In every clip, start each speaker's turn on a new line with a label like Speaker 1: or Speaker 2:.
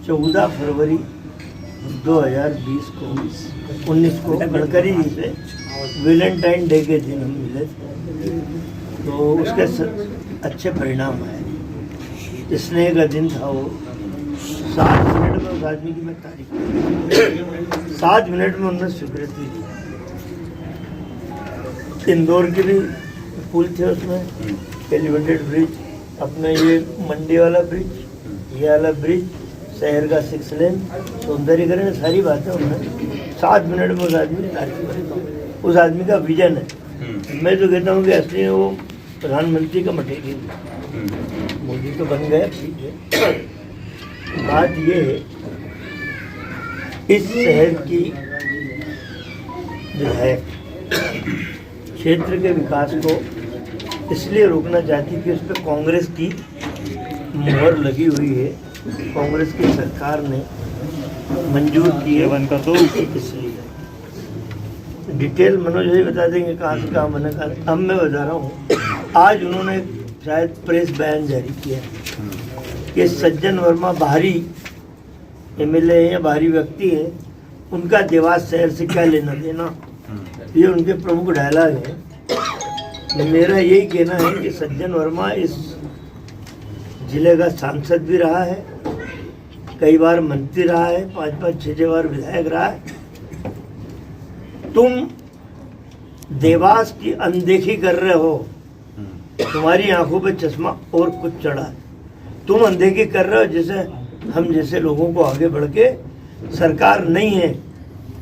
Speaker 1: 14 फरवरी 2020 को 19 को गडकरी जी से वैलेंटाइन डे के दिन हम मिले थे, तो उसके अच्छे परिणाम आए। स्नेह का दिन था वो। 7 मिनट में उस आदमी की मैं तारीफ की, 7 मिनट में उन्होंने स्वीकृति दी। इंदौर के भी पुल थे उसमें, एलिवेटेड ब्रिज, अपना ये मंडी वाला ब्रिज, ये वाला ब्रिज, शहर का 6 लेन, सौंदर्यीकरण, सारी बातें उन्होंने 7 मिनट में उस आदमी ने तारीफ की। उस आदमी का विजन है। मैं तो कहता हूँ कि असली वो प्रधानमंत्री का मटेरियल, मोदी तो बन गया, ठीक है। बात ये है, इस शहर की विधायक क्षेत्र के विकास को इसलिए रोकना चाहती कि उस पर कांग्रेस की मुहर लगी हुई है, कांग्रेस की सरकार ने मंजूर की है, बंद कर दो इसलिए। डिटेल मनोज जी बता देंगे कहाँ से कहाँ बना। अब मैं बता रहा हूँ, आज उन्होंने शायद प्रेस बयान जारी किया कि सज्जन वर्मा बाहरी एमएलए हैं या बाहरी व्यक्ति हैं, उनका देवास शहर से क्या लेना देना, ये उनके प्रमुख डायलॉग है। मेरा यही कहना है कि सज्जन वर्मा इस जिले का सांसद भी रहा है, कई बार मंत्री रहा है, 5-5, 6 बार विधायक रहा है। तुम देवास की अनदेखी कर रहे हो, तुम्हारी आंखों पे चश्मा और कुछ चढ़ा है। तुम अनदेखी कर रहे हो, जैसे हम जैसे लोगों को आगे बढ़ के सरकार नहीं है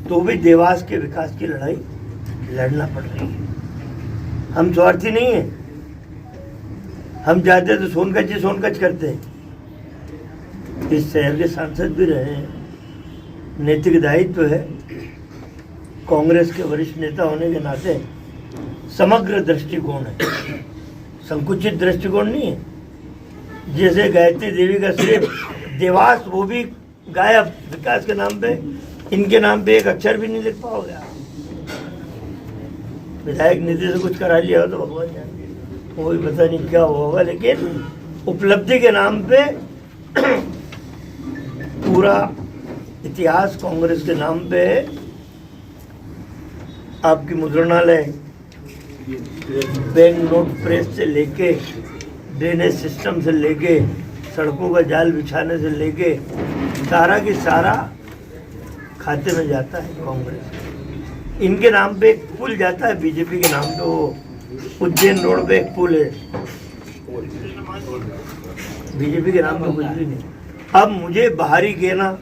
Speaker 1: तो भी देवास के विकास की लड़ाई लड़ना पड़ रही है। हम स्वार्थी नहीं है, हम चाहते तो सोनकच्च ही सोनकच्च करते हैं। इस शहर के सांसद भी रहे हैं, नैतिक दायित्व है, कांग्रेस के वरिष्ठ नेता होने के नाते समग्र दृष्टिकोण है, संकुचित दृष्टिकोण नहीं है। जैसे गायत्री देवी का सिर्फ देवास, वो भी गायब विकास के नाम पे, इनके नाम पे एक अक्षर भी नहीं लिख पाओगे आप। विधायक निधि से कुछ करा लिया हो तो भगवान जाने, वो भी पता नहीं क्या होगा, लेकिन उपलब्धि के नाम पे पूरा इतिहास कांग्रेस के नाम पे है। आपकी मुद्रणालय, बैंक नोट प्रेस से लेके, ड्रेनेज सिस्टम से लेके, सड़कों का जाल बिछाने से लेके, सारा की सारा खाते में जाता है कांग्रेस। इनके नाम पे एक पुल जाता है, बीजेपी के नाम पे, वो उज्जैन रोड पे एक पुल है, बीजेपी के नाम पे कुछ भी नहीं। अब मुझे बाहरी कहना,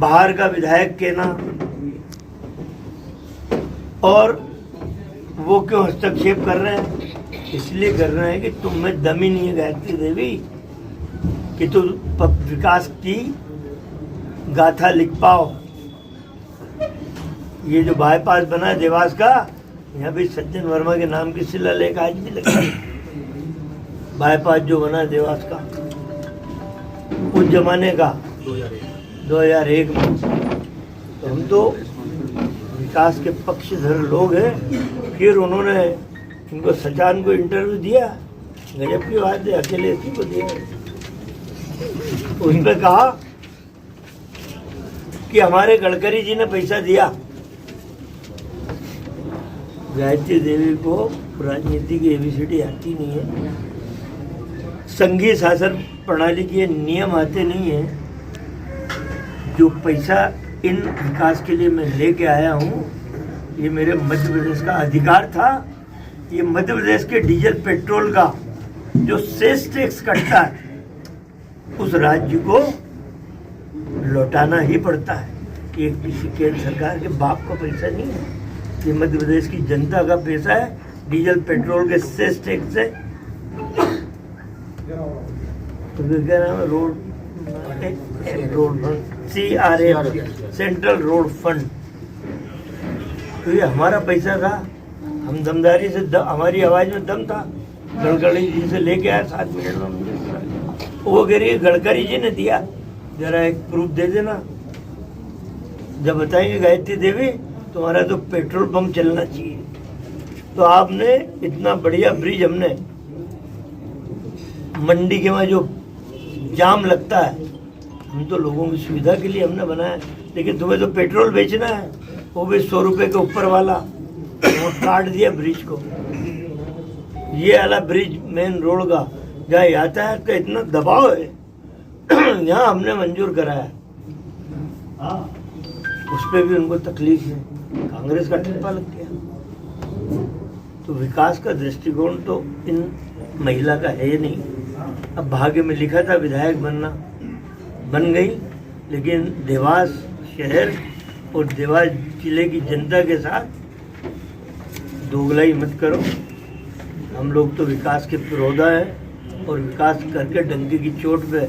Speaker 1: बाहर का विधायक कहना, और वो क्यों हस्तक्षेप कर रहे हैं? इसलिए कर रहे हैं कि तुम में दम ही नहीं है गायत्री देवी कि तुम विकास की गाथा लिख पाओ। ये जो बाईपास बना है देवास का, यहाँ भी सज्जन वर्मा के नाम की शिलालेख आज भी लगा है। बाईपास जो बना है देवास का, उस जमाने का 2001 में। तो हम तो विकास के पक्षधर लोग हैं। फिर उन्होंने इनको सचान को इंटरव्यू दिया, गजब की बात है, अकेले इसी को दिया। उसमें कहा कि हमारे गडकरी जी ने पैसा दिया। गायत्री देवी को राजनीति की एबीसीडी आती नहीं है, संघीय शासन प्रणाली के नियम आते नहीं है। जो पैसा इन विकास के लिए मैं लेके आया हूँ, ये मेरे मध्य प्रदेश का अधिकार था। ये मध्य प्रदेश के डीजल पेट्रोल का जो सेस टैक्स कटता है, उस राज्य को लौटाना ही पड़ता है। ये किसी केंद्र सरकार के बाप का पैसा नहीं है, ये मध्य प्रदेश की जनता का पैसा है, डीजल पेट्रोल के सेस टैक्स से। तो क्या नाम है, road fund, CRF, central road fund. तो ये हमारा पैसा था, हम दमदारी से हमारी आवाज में दम था। गडकरी जी से लेके आया 7 मिनट में, वो कह रही है गडकरी जी ने दिया, जरा एक प्रूफ दे देना। जब बताएंगे गायत्री देवी तुम्हारा तो पेट्रोल पंप चलना चाहिए। तो आपने इतना बढ़िया ब्रिज, हमने मंडी के वहाँ जो जाम लगता है, हम तो लोगों की सुविधा के लिए हमने बनाया, लेकिन तुम्हें तो पेट्रोल बेचना है, वो भी 100 रुपये के ऊपर वाला, वो काट दिया ब्रिज को। ये वाला ब्रिज मेन रोड का जहाँ यातायात का इतना दबाव है, यहाँ हमने मंजूर कराया, उस पर भी उनको तकलीफ है, कांग्रेस का ठप्पा लग गया। तो विकास का दृष्टिकोण तो इन महिला का है नहीं। अब भाग्य में लिखा था विधायक बनना, बन गई, लेकिन देवास शहर और देवास जिले की जनता के साथ दोगलाई मत करो। हम लोग तो विकास के पुरोधा है और विकास करके डंके की चोट पे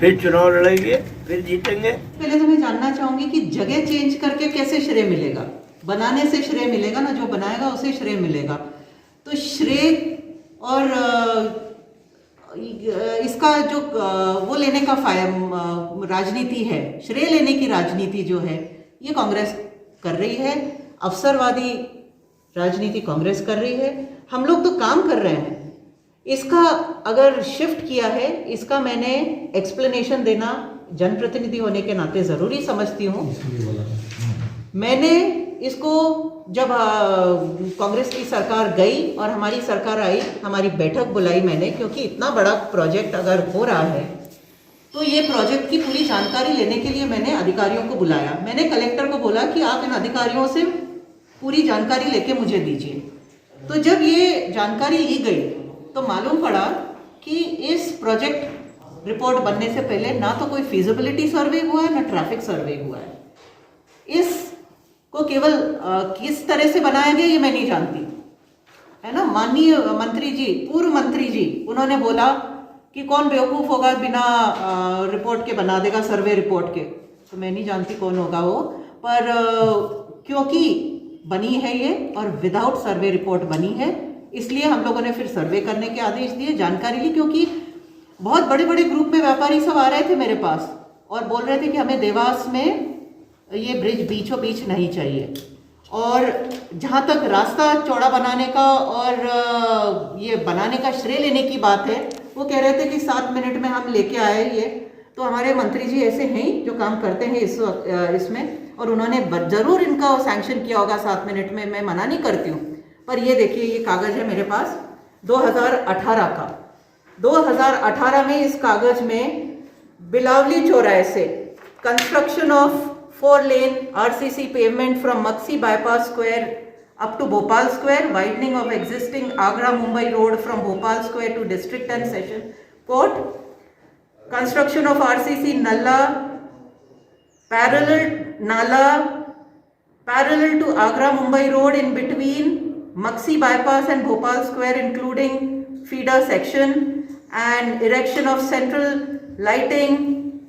Speaker 1: फिर चुनाव लड़ेंगे, फिर जीतेंगे।
Speaker 2: पहले तो मैं जानना चाहूंगी कि जगह चेंज करके कैसे श्रेय मिलेगा? बनाने से श्रेय मिलेगा ना, जो बनाएगा उसे श्रेय मिलेगा। तो श्रेय और इसका जो वो लेने का राजनीति है, श्रेय लेने की राजनीति जो है, ये कांग्रेस कर रही है। अवसरवादी राजनीति कांग्रेस कर रही है। हम लोग तो काम कर रहे हैं। इसका अगर शिफ्ट किया है, इसका मैंने एक्सप्लेनेशन देना जनप्रतिनिधि होने के नाते जरूरी समझती हूँ। मैंने इसको जब कांग्रेस की सरकार गई और हमारी सरकार आई, हमारी बैठक बुलाई मैंने, क्योंकि इतना बड़ा प्रोजेक्ट अगर हो रहा है तो ये प्रोजेक्ट की पूरी जानकारी लेने के लिए मैंने अधिकारियों को बुलाया। मैंने कलेक्टर को बोला कि आप इन अधिकारियों से पूरी जानकारी लेके मुझे दीजिए। तो जब ये जानकारी ली गई तो मालूम पड़ा कि इस प्रोजेक्ट रिपोर्ट बनने से पहले ना तो कोई फिजिबिलिटी सर्वे हुआ है, ना ट्रैफिक सर्वे हुआ है। इसको केवल किस तरह से बनाया गया ये मैं नहीं जानती, है ना। माननीय मंत्री जी, पूर्व मंत्री जी, उन्होंने बोला कि कौन बेवकूफ़ होगा बिना रिपोर्ट के बना देगा, सर्वे रिपोर्ट के। तो मैं नहीं जानती कौन होगा वो, पर क्योंकि बनी है ये और विदाउट सर्वे रिपोर्ट बनी है, इसलिए हम लोगों ने फिर सर्वे करने के आदेश दिए, जानकारी ली। क्योंकि बहुत बड़े बड़े ग्रुप में व्यापारी सब आ रहे थे मेरे पास और बोल रहे थे कि हमें देवास में ये ब्रिज बीचों बीच नहीं चाहिए। और जहाँ तक रास्ता चौड़ा बनाने का और ये बनाने का श्रेय लेने की बात है, वो कह रहे थे कि 7 मिनट में हम लेके आए ये। तो हमारे मंत्री जी ऐसे हैं जो काम करते हैं इसमें, और उन्होंने जरूर इनका सैंक्शन किया होगा 7 मिनट में, मैं मना नहीं करती हूँ। पर ये देखिए, ये कागज है मेरे पास 2018 का। 2018 में इस कागज में बिलावली चौराहे से construction of 4 lane RCC pavement from Maksi Bypass Square up to Bhopal Square, widening of existing Agra-Mumbai road from Bhopal Square to District and Session Court, construction of RCC Nalla, parallel to Agra-Mumbai road in between Maksi Bypass and Bhopal Square, including feeder section, and erection of central lighting,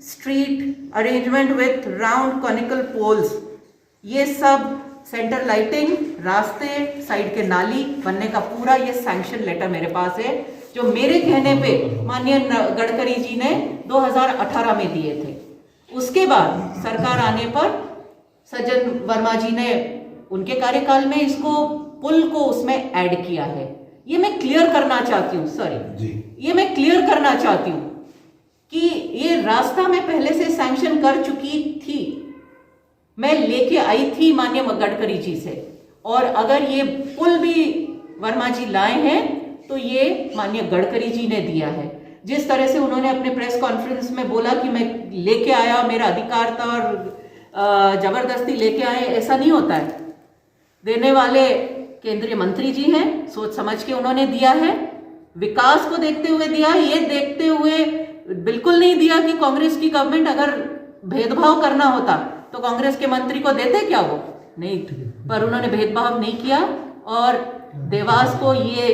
Speaker 2: street arrangement with round conical poles। ये sub centre lighting, रास्ते, side के नाली बनने का पूरा ये sanction letter मेरे पास है, जो मेरे कहने पे माननीय गडकरी जी ने 2018 में दिए थे। उसके बाद सरकार आने पर सज्जन वर्मा जी ने उनके कार्यकाल में इसको पुल को उसमें ऐड किया है। ये मैं क्लियर करना चाहती हूँ, ये मैं क्लियर करना चाहती हूँ कि ये रास्ता मैं पहले से सैंक्शन कर चुकी थी, मैं लेके आई थी माननीय गडकरी जी से। और अगर ये पुल भी वर्मा जी लाए हैं तो ये माननीय गडकरी जी ने दिया है। जिस तरह से उन्होंने अपने प्रेस कॉन्फ्रेंस में बोला कि मैं लेके आया, मेरा अधिकार था और जबरदस्ती लेके आए, ऐसा नहीं होता है। देने वाले केंद्रीय मंत्री जी हैं, सोच समझ के उन्होंने दिया है, विकास को देखते हुए दिया। ये देखते हुए बिल्कुल नहीं दिया कि कांग्रेस की गवर्नमेंट अगर भेदभाव करना होता तो कांग्रेस के मंत्री को देते क्या, वो नहीं, पर उन्होंने भेदभाव नहीं किया और देवास को ये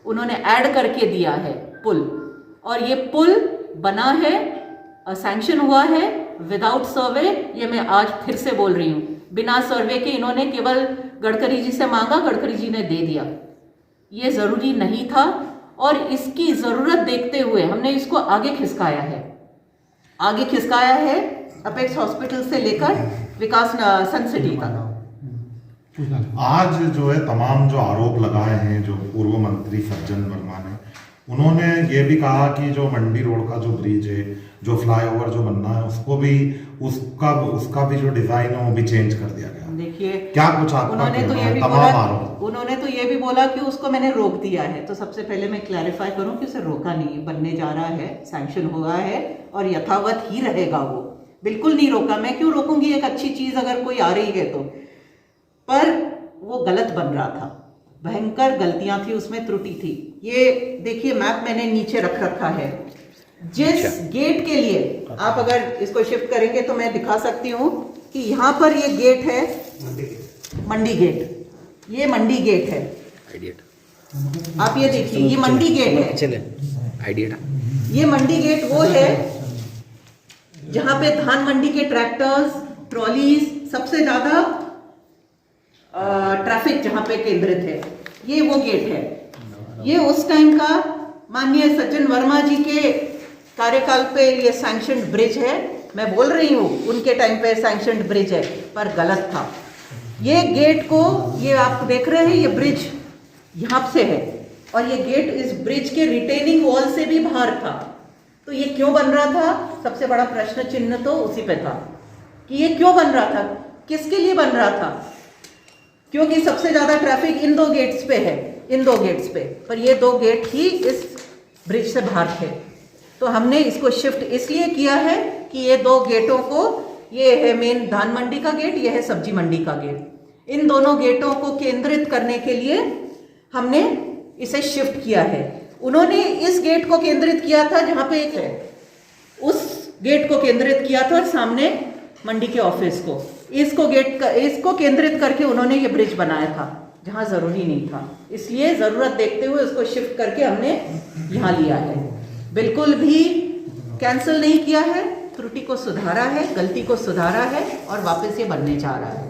Speaker 2: उन्होंने ऐड करके दिया है पुल। और ये पुल बना है, सैंक्शन हुआ है विदाउट सर्वे। ये मैं आज फिर से बोल रही हूँ, बिना सर्वे के इन्होंने केवल गडकरी जी से मांगा, गडकरी जी ने दे दिया। ये जरूरी नहीं था और इसकी जरूरत देखते हुए हमने इसको आगे खिसकाया है, अपेक्स हॉस्पिटल से लेकर विकास सन सिटी तक।
Speaker 3: आज जो है तमाम जो आरोप लगाए हैं जो पूर्व मंत्री सज्जन वर्मा ने, उन्होंने ये भी कहा कि जो मंडी रोड का जो ब्रिज है, जो फ्लाईओवर जो बनना है, उसका भी जो डिजाइन है वो भी चेंज कर दिया गया।
Speaker 2: देखिए,
Speaker 3: क्या कुछ आपका
Speaker 2: उन्होंने तो ये भी बोला कि उसको मैंने रोक दिया है। तो सबसे पहले मैं क्लैरिफाई करूं कि उसे रोका नहीं, बनने जा रहा है, सैंक्शन हुआ है और यथावत ही रहेगा, वो बिल्कुल नहीं रोका। मैं क्यों रोकूंगी एक अच्छी चीज अगर कोई आ रही है तो। पर वो गलत बन रहा था, भयंकर गलतियां थी उसमें, त्रुटि थी। ये देखिए मैप मैंने नीचे रख रखा है। जिस गेट के लिए आप अगर इसको शिफ्ट करेंगे तो मैं दिखा सकती हूँ कि यहाँ पर ये गेट है मंडी गेट, ये मंडी गेट है। आप ये देखिए, ये मंडी गेट है। ये मंडी गेट वो है जहां पे धान मंडी के ट्रैक्टर्स, ट्रॉलीज, सबसे ज्यादा ट्रैफिक जहां पे केंद्रित है, ये वो गेट है। ये उस टाइम का माननीय सज्जन वर्मा जी के कार्यकाल पे ये सैंक्शन ब्रिज है। मैं बोल रही हूँ उनके टाइम पे सैंक्शन ब्रिज है, पर गलत था। ये गेट को, ये आप देख रहे हैं, ये ब्रिज यहाँ से है और ये गेट इस ब्रिज के रिटेनिंग वॉल से भी बाहर था। तो ये क्यों बन रहा था, सबसे बड़ा प्रश्न चिन्ह तो उसी पे था कि ये क्यों बन रहा था, किसके लिए बन रहा था। क्योंकि सबसे ज्यादा ट्रैफिक इन दो गेट्स पे है, इन दो गेट्स पे, पर ये दो गेट ही इस ब्रिज से बाहर थे। तो हमने इसको शिफ्ट इसलिए किया है कि ये दो गेटों को, ये है मेन धान मंडी का गेट, ये है सब्जी मंडी का गेट, इन दोनों गेटों को केंद्रित करने के लिए हमने इसे शिफ्ट किया है। उन्होंने इस गेट को केंद्रित किया था जहां पे एक है, उस गेट को केंद्रित किया था और सामने मंडी के ऑफिस को, इसको केंद्रित करके उन्होंने ये ब्रिज बनाया था जहां जरूरी नहीं था। इसलिए जरूरत देखते हुए उसको शिफ्ट करके हमने यहाँ लिया है। बिल्कुल भी कैंसिल नहीं किया है, त्रुटि को सुधारा है, गलती को सुधारा है और वापस ये बनने जा रहा है।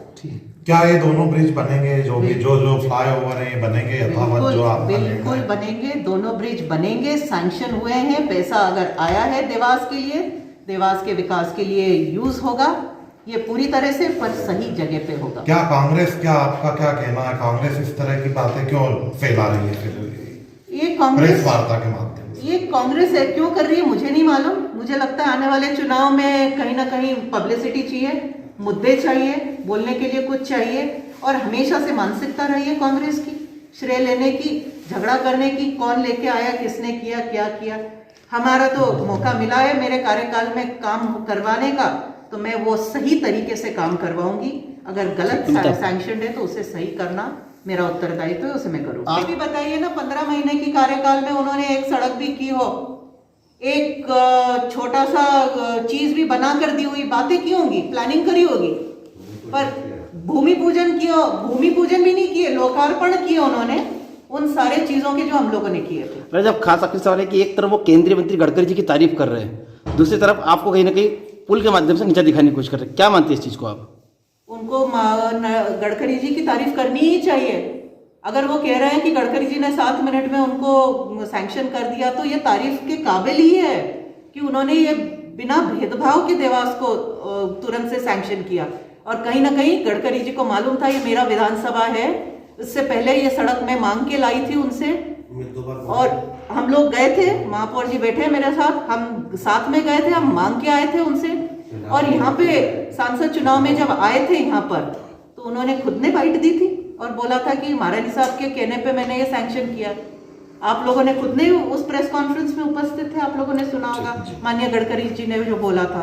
Speaker 3: क्या ये दोनों ब्रिज बनेंगे, जो भी जो फ्लाईओवर है बनेंगे यथावत जो आप
Speaker 2: बिल्कुल बनेंगे, दोनों ब्रिज बनेंगे, सैंक्शन हुए हैं, पैसा अगर आया है देवास के लिए, देवास के विकास के लिए यूज होगा, ये पूरी तरह से पर सही जगह पे होगा।
Speaker 3: क्या कांग्रेस, क्या आपका क्या कहना है, कांग्रेस इस तरह की बातें क्यों फैला रही है
Speaker 2: ये कांग्रेस
Speaker 3: प्रेस वार्ता के माध्यम से?
Speaker 2: ये कांग्रेस है क्यों कर रही है मुझे नहीं मालूम। मुझे लगता है आने वाले चुनाव में कहीं ना कहीं पब्लिसिटी चाहिए, मुद्दे चाहिए, बोलने के लिए कुछ चाहिए, और हमेशा से मानसिकता रही है कांग्रेस की श्रेय लेने की, झगड़ा करने की, कौन लेके आया, किसने किया, क्या किया। हमारा तो मौका मिला है मेरे कार्यकाल में काम करवाने का, तो मैं वो सही तरीके से काम करवाऊंगी। अगर गलत सैंक्शन है तो उसे सही करना मेरा उत्तरदायित्व है, उसे मैं करूँगी। आप भी बताइए ना, 15 महीने की कार्यकाल में उन्होंने एक सड़क भी की हो, एक छोटा सा चीज भी बना कर दी हुई, बातें की होंगी, प्लानिंग करी होगी, पर भूमि पूजन किया, भूमि पूजन भी नहीं किए, लोकार्पण किए उन्होंने उन सारे चीजों के जो हम लोगों ने किए थे।
Speaker 4: जब खास आखिरी सवाल है कि एक तरफ वो केंद्रीय मंत्री गडकरी जी की तारीफ कर रहे हैं, दूसरी तरफ आपको कहीं ना कहीं पुल के माध्यम से नीचा दिखाने की कोशिश कर रहे हैं, क्या मानते हैं इस चीज को आप?
Speaker 2: उनको गडकरी जी की तारीफ करनी ही चाहिए। अगर वो कह रहे हैं कि गडकरी जी ने 7 मिनट में उनको सैंक्शन कर दिया, तो ये तारीफ के काबिल ही है कि उन्होंने ये बिना भेदभाव के देवास को तुरंत से सैंक्शन किया। और कहीं ना कहीं गडकरी जी को मालूम था ये मेरा विधानसभा है, इससे पहले ये सड़क मैं मांग के लाई थी उनसे, और हम लोग गए थे, महापौर जी बैठे मेरे साथ, हम साथ में गए थे, हम मांग के आए थे उनसे। और यहाँ पे सांसद चुनाव में जब आए थे यहाँ पर, तो उन्होंने खुद ने बाइट दी थी और बोला था कि महारानी साहब के कहने पे मैंने ये सैंक्शन किया। आप लोगों ने खुद ने उस प्रेस कॉन्फ्रेंस में उपस्थित थे, आप लोगों ने सुना होगा माननीय गडकरी जी ने जो बोला था।